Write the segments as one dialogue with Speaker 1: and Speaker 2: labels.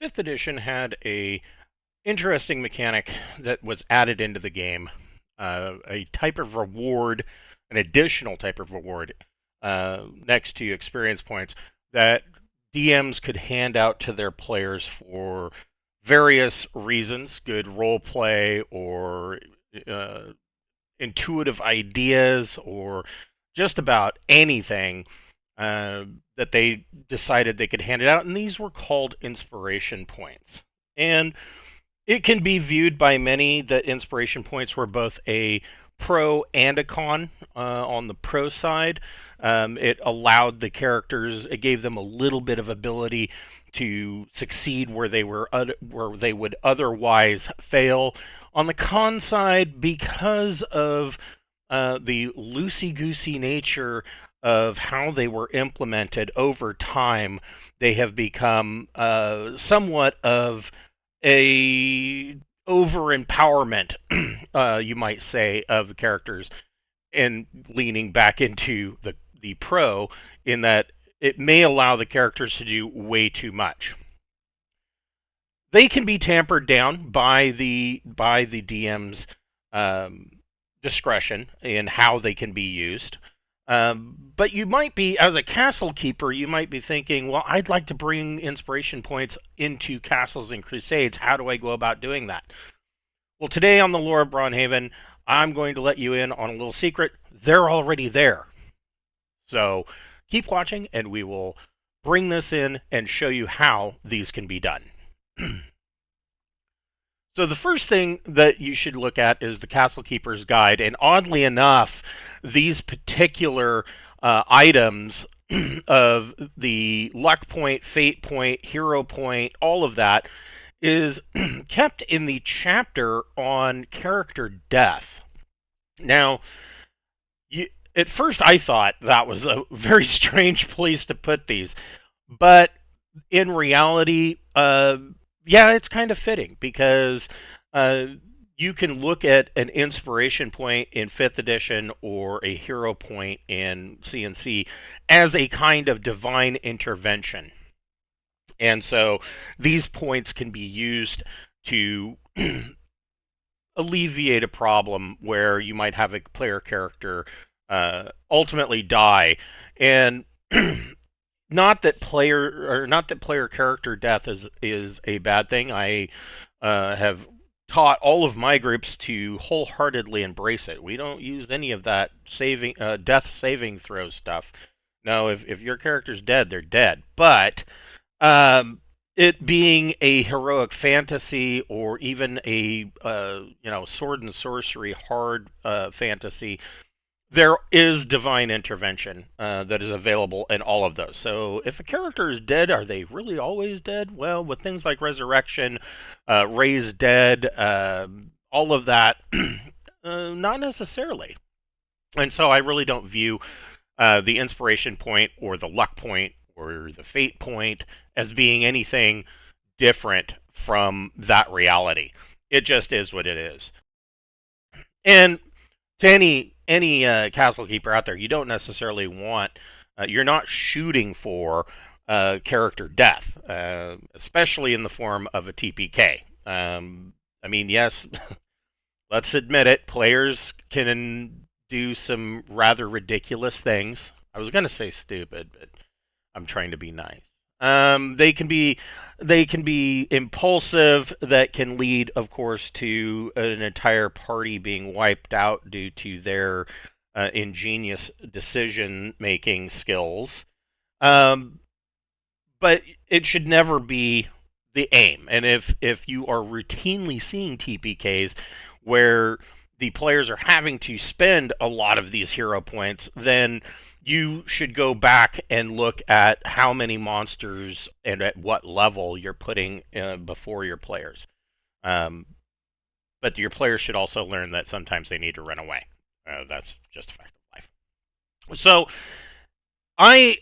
Speaker 1: Fifth edition had a interesting mechanic that was added into the game, a type of reward, an additional type of reward next to experience points that DMs could hand out to their players for various reasons, good role play or uh, intuitive ideas or just about anything uh, that they decided they could hand it out, and these were called inspiration points. And it can be viewed by many that inspiration points were both a pro and a con. On the pro side, it allowed the characters, it gave them a little bit of ability to succeed where they would otherwise fail. On the con side, because of the loosey goosey nature of how they were implemented over time, they have become somewhat of a over empowerment, you might say, of the characters, and leaning back into the pro in that it may allow the characters to do way too much. They can be tampered down by the DM's um, discretion in how they can be used. But you might be, as a castle keeper, you might be thinking, well, I'd like to bring inspiration points into Castles and Crusades. How do I go about doing that? Well, today on the Lore of Braunhaven, I'm going to let you in on a little secret. They're already there. So keep watching, and we will bring this in and show you how these can be done. So the first thing that you should look at is the Castle Keeper's Guide, and oddly enough, these particular items of the luck point, fate point, hero point, all of that is kept in the chapter on character death. Now, at first I thought that was a very strange place to put these, but in reality, yeah, it's kind of fitting because uh, you can look at an inspiration point in 5th edition or a hero point in CNC as a kind of divine intervention. And so these points can be used to alleviate a problem where you might have a player character ultimately die. And not that player character death is a bad thing. I have taught all of my groups to wholeheartedly embrace it. We don't use any of that death saving throw stuff. No, if your character's dead, they're dead. But it being a heroic fantasy or even a sword and sorcery hard fantasy, there is divine intervention that is available in all of those. So if a character is dead, are they really always dead? Well, with things like resurrection, raise dead, all of that, not necessarily. And so I really don't view the inspiration point or the luck point or the fate point as being anything different from that reality. It just is what it is. And to any castle keeper out there, you don't necessarily want, you're not shooting for character death, especially in the form of a TPK. I mean, yes, let's admit it, players can do some rather ridiculous things. I was going to say stupid, but I'm trying to be nice. They can be impulsive. That can lead, of course, to an entire party being wiped out due to their ingenious decision-making skills. Um, but it should never be the aim. And if you are routinely seeing TPKs where the players are having to spend a lot of these hero points, then you should go back and look at how many monsters and at what level you're putting before your players. Um, but your players should also learn that sometimes they need to run away. That's just a fact of life. So I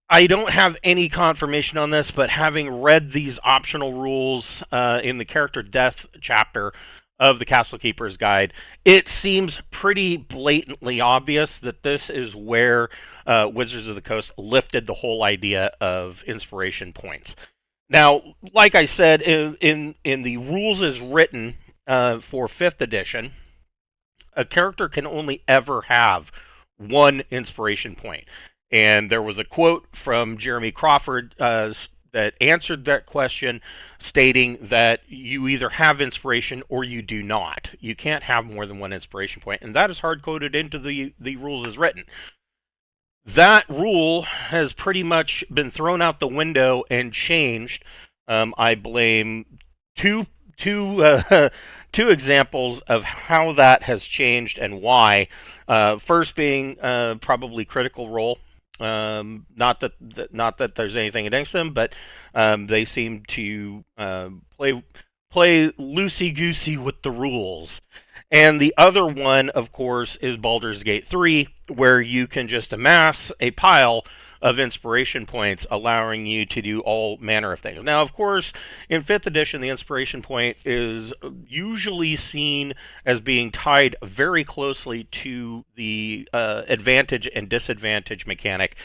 Speaker 1: I don't have any confirmation on this, but having read these optional rules in the character death chapter of the Castle Keeper's Guide, it seems pretty blatantly obvious that this is where Wizards of the Coast lifted the whole idea of inspiration points. Now, like I said, in the rules as written for 5th edition, a character can only ever have one inspiration point. And there was a quote from Jeremy Crawford that answered that question, stating that you either have inspiration or you do not. You can't have more than one inspiration point, and that is hard coded into the rules as written. That rule has pretty much been thrown out the window and changed. I blame two two two examples of how that has changed and why. First being probably Critical Role. Not that there's anything against them, but they seem to play loosey goosey with the rules. And the other one, of course, is Baldur's Gate 3, where you can just amass a pile of inspiration points, allowing you to do all manner of things. Now, of course, in 5th edition, the inspiration point is usually seen as being tied very closely to the advantage and disadvantage mechanic.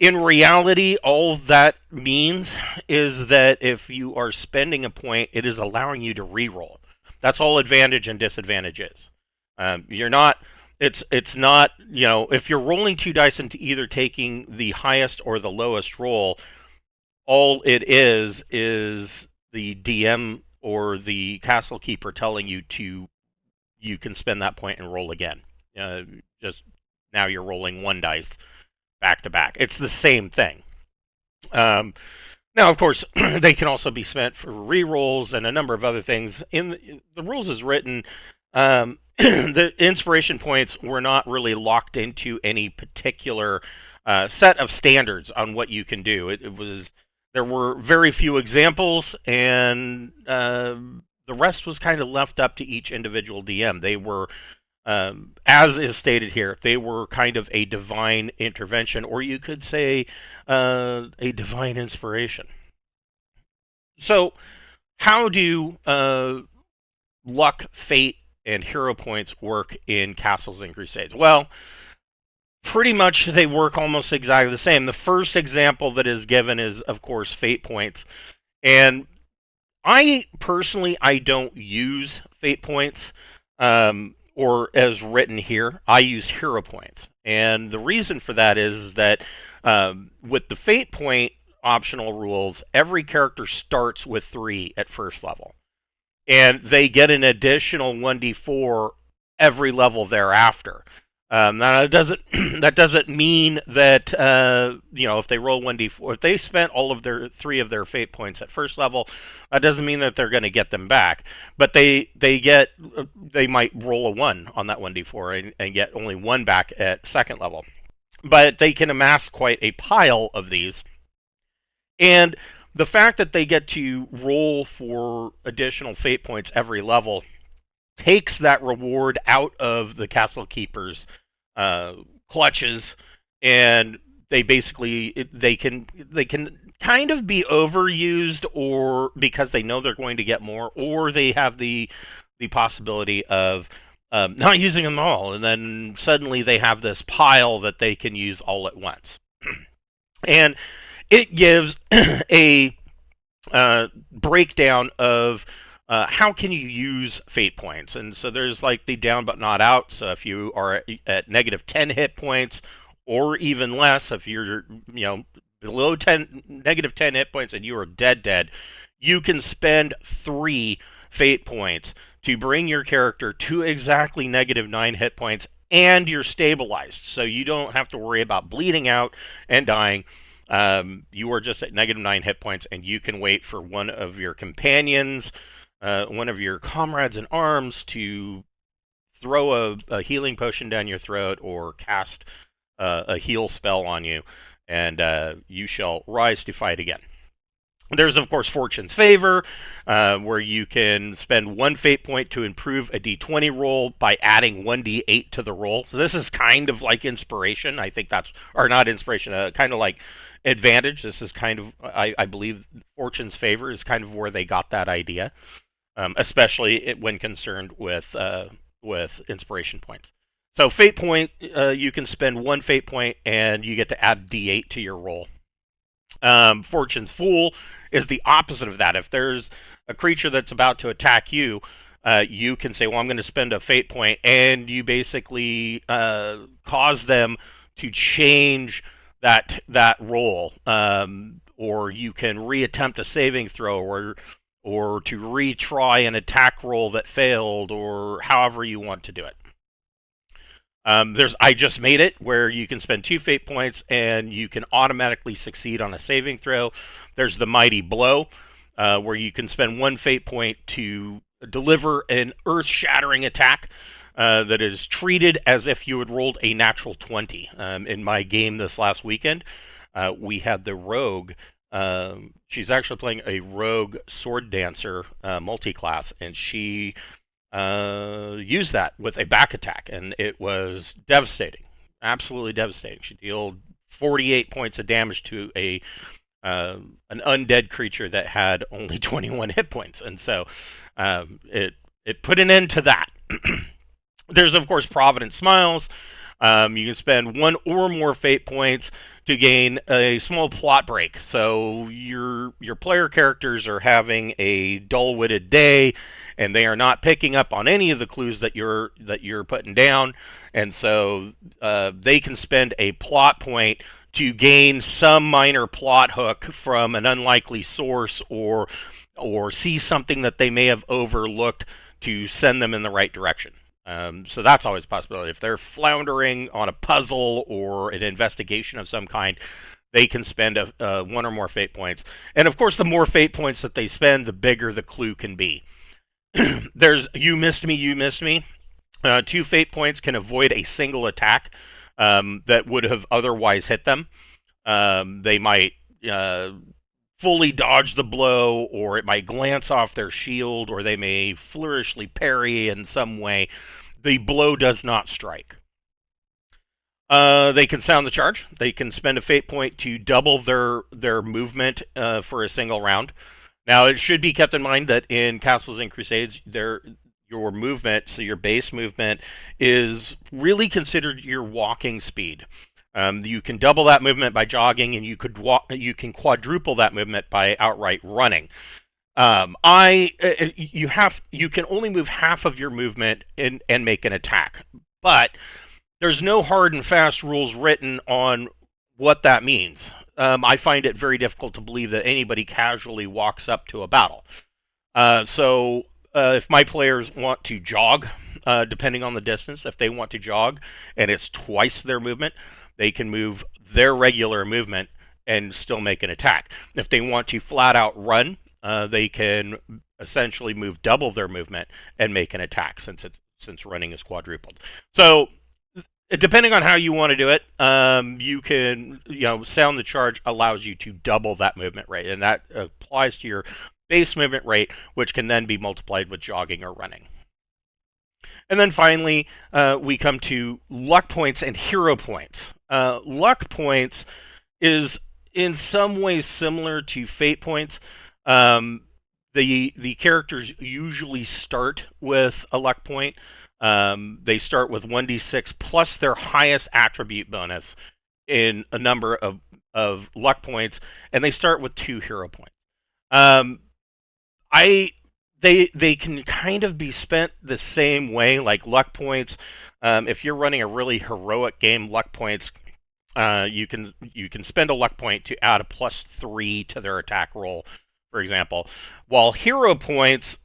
Speaker 1: In reality, all that means is that if you are spending a point, it is allowing you to reroll. That's all advantage and disadvantage is. You're not. It's not. If you're rolling 2 dice into either taking the highest or the lowest roll, all it is the DM or the castle keeper telling you you can spend that point and roll again. Just now you're rolling 1 dice back to back. It's the same thing. Now, of course, they can also be spent for rerolls and a number of other things. In the rules as written, the inspiration points were not really locked into any particular set of standards on what you can do. It was there were very few examples, and the rest was kind of left up to each individual DM. They were as is stated here, they were kind of a divine intervention, or you could say a divine inspiration. So, how do luck, fate, and hero points work in Castles and Crusades? Well, pretty much they work almost exactly the same. The first example that is given is, of course, fate points. And I don't use fate points. Or as written here, I use hero points. And the reason for that is that with the fate point optional rules, every character starts with 3 at first level. And they get an additional 1d4 every level thereafter. Now that doesn't mean that if they roll 1d4, if they spent all of their 3 of their fate points at first level, that doesn't mean that they're going to get them back. But they might roll a 1 on that 1d4 and get only 1 back at second level. But they can amass quite a pile of these, and the fact that they get to roll for additional fate points every level takes that reward out of the castle keeper's clutches, and they basically they can kind of be overused, or because they know they're going to get more, or they have the possibility of not using them all, and then suddenly they have this pile that they can use all at once. And it gives a breakdown of how can you use fate points. And so there's like the down but not out. So if you are at negative 10 hit points, or even less, if you're below negative 10 hit points and you are dead, you can spend 3 fate points to bring your character to exactly negative 9 hit points, and you're stabilized. So you don't have to worry about bleeding out and dying. You are just at negative 9 hit points, and you can wait for one of your companions, one of your comrades in arms, to throw a healing potion down your throat or cast a heal spell on you, and you shall rise to fight again. There's, of course, Fortune's Favor, where you can spend 1 fate point to improve a d20 roll by adding 1d8 to the roll. So this is kind of like inspiration. I think that's, or not inspiration, kind of like advantage. This is kind of, I believe, Fortune's Favor is kind of where they got that idea, especially when concerned with inspiration points. So fate point, you can spend 1 fate point and you get to add d8 to your roll. Fortune's Fool is the opposite of that. If there's a creature that's about to attack you, you can say, well, I'm going to spend a fate point, and you basically cause them to change that roll, or you can reattempt a saving throw, or to retry an attack roll that failed, or however you want to do it. There's I just made it where you can spend 2 fate points and you can automatically succeed on a saving throw. There's the Mighty Blow, where you can spend 1 fate point to deliver an earth-shattering attack that is treated as if you had rolled a natural 20. In my game this last weekend, we had the Rogue. She's actually playing a Rogue Sword Dancer multi-class, and she used that with a back attack, and it was devastating, absolutely devastating. She dealt 48 points of damage to an undead creature that had only 21 hit points, and so it put an end to that. There's of course Provident Smiles. You can spend 1 or more fate points to gain a small plot break. So your player characters are having a dull-witted day, and they are not picking up on any of the clues that you're putting down, and so they can spend a plot point to gain some minor plot hook from an unlikely source, or see something that they may have overlooked to send them in the right direction. So that's always a possibility. If they're floundering on a puzzle or an investigation of some kind, they can spend 1 or more fate points. And of course, the more fate points that they spend, the bigger the clue can be. There's You Missed Me, You Missed Me. 2 fate points can avoid a single attack that would have otherwise hit them. They might fully dodge the blow, or it might glance off their shield, or they may flourishly parry in some way. The blow does not strike. They can sound the charge. They can spend a fate point to double their movement for a single round. Now, it should be kept in mind that in Castles and Crusades, your movement, so your base movement, is really considered your walking speed. You can double that movement by jogging, and you can quadruple that movement by outright running. You can only move half of your movement and make an attack, but there's no hard and fast rules written on what that means. I find it very difficult to believe that anybody casually walks up to a battle. So if my players want to jog, depending on the distance, if they want to jog and it's twice their movement, they can move their regular movement and still make an attack. If they want to flat out run, they can essentially move double their movement and make an attack, since running is quadrupled. So depending on how you want to do it, you can, sound the charge allows you to double that movement rate, and that applies to your base movement rate, which can then be multiplied with jogging or running. And then finally, we come to luck points and hero points. Luck points is in some ways similar to fate points. The characters usually start with a luck point. They start with 1d6 plus their highest attribute bonus in a number of luck points, and they start with 2 hero points. They can kind of be spent the same way, like luck points. If you're running a really heroic game, luck points, you can spend a luck point to add a +3 to their attack roll, for example. While hero points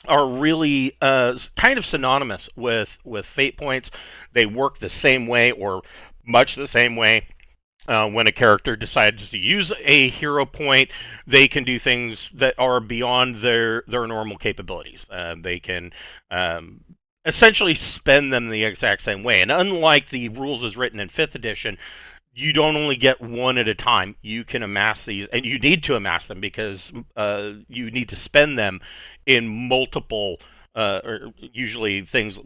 Speaker 1: are really kind of synonymous with fate points. They work the same way, or much the same way. When a character decides to use a hero point, they can do things that are beyond their normal capabilities. They can essentially spend them the exact same way. And unlike the rules as written in 5th edition, you don't only get one at a time. You can amass these, and you need to amass them because you need to spend them in multiple, or usually things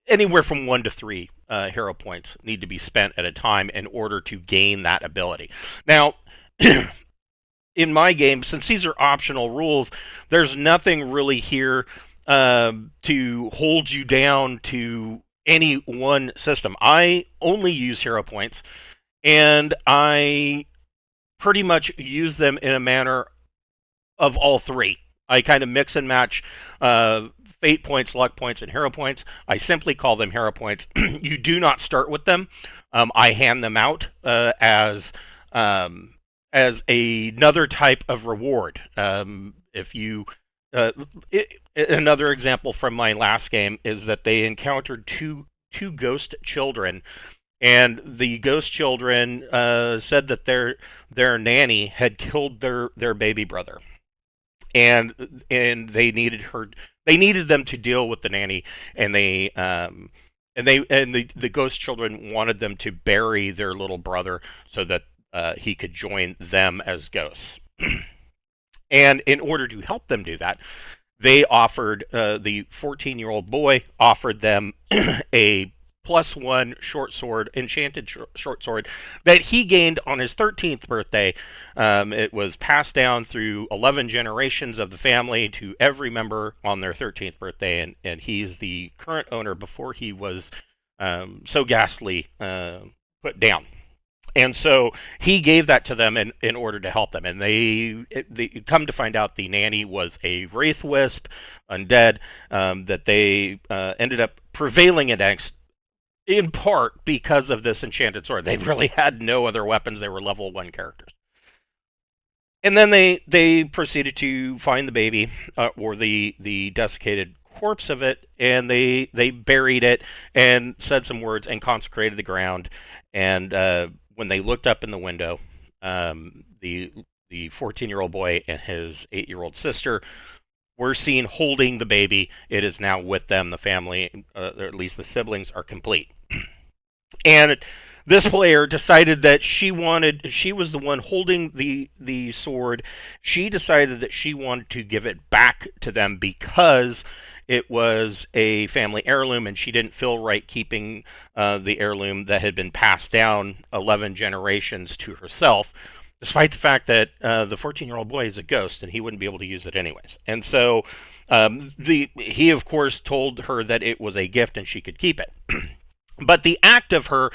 Speaker 1: anywhere from 1 to 3 hero points need to be spent at a time in order to gain that ability. Now, in my game, since these are optional rules, there's nothing really here to hold you down to any one system. I only use hero points, and I pretty much use them in a manner of all three. I kind of mix and match fate points, luck points, and hero points. I simply call them hero points. You do not start with them. I hand them out as another type of reward. If you another example from my last game is that they encountered two ghost children, and the ghost children said that their nanny had killed their baby brother, and they needed them to deal with the nanny, and the ghost children wanted them to bury their little brother so that he could join them as ghosts. And in order to help them do that, they offered the 14-year-old boy offered them a +1 short sword, enchanted short sword, that he gained on his 13th birthday. It was passed down through 11 generations of the family to every member on their 13th birthday, and he's the current owner before he was so ghastly put down. And so he gave that to them in order to help them. And they come to find out the nanny was a wraith wisp, undead, that they ended up prevailing against, in part because of this enchanted sword. They really had no other weapons. They were level 1 characters. And then they proceeded to find the baby, or the desiccated corpse of it, and they buried it and said some words and consecrated the ground. And when they looked up in the window, the 14-year-old boy and his 8-year-old sister were seen holding the baby. It is now with them. The family, or at least the siblings, are complete. And this player decided that she was the one holding the sword. She decided that she wanted to give it back to them because it was a family heirloom, and she didn't feel right keeping the heirloom that had been passed down 11 generations to herself, despite the fact that the 14-year-old boy is a ghost and he wouldn't be able to use it anyways. And so he, of course, told her that it was a gift and she could keep it. But the act of her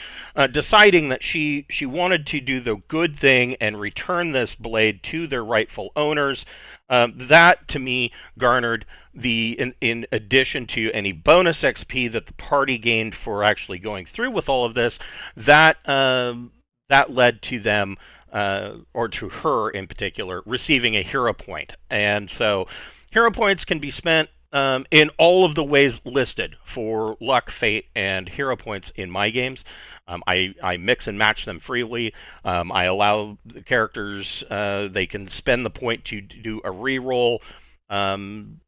Speaker 1: deciding that she wanted to do the good thing and return this blade to their rightful owners, that to me garnered in addition to any bonus XP that the party gained for actually going through with all of this, that led to them, or to her in particular, receiving a hero point. And so hero points can be spent in all of the ways listed for luck, fate, and hero points in my games. I mix and match them freely. I allow the characters, they can spend the point to do a reroll,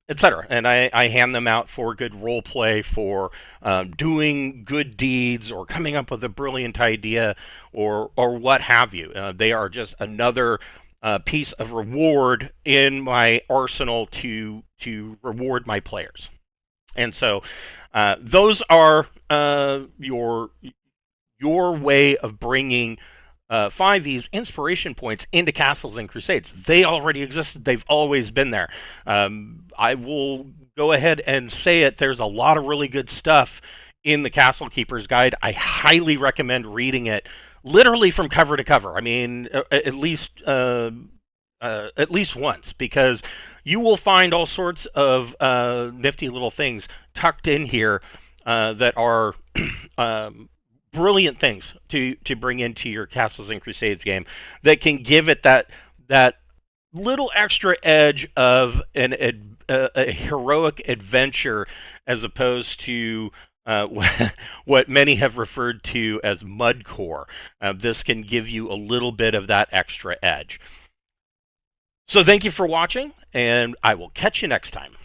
Speaker 1: etc. And I hand them out for good role play, for doing good deeds, or coming up with a brilliant idea, or what have you. They are just another piece of reward in my arsenal to reward my players. And so those are your way of bringing 5e's inspiration points into Castles and Crusades. They already existed. They've always been there. I will go ahead and say it. There's a lot of really good stuff in the Castle Keeper's Guide. I highly recommend reading it literally from cover to cover. I mean, at least once, because you will find all sorts of nifty little things tucked in here that are brilliant things to bring into your Castles and Crusades game that can give it that little extra edge of a heroic adventure, as opposed to what many have referred to as mudcore. This can give you a little bit of that extra edge. So thank you for watching, and I will catch you next time.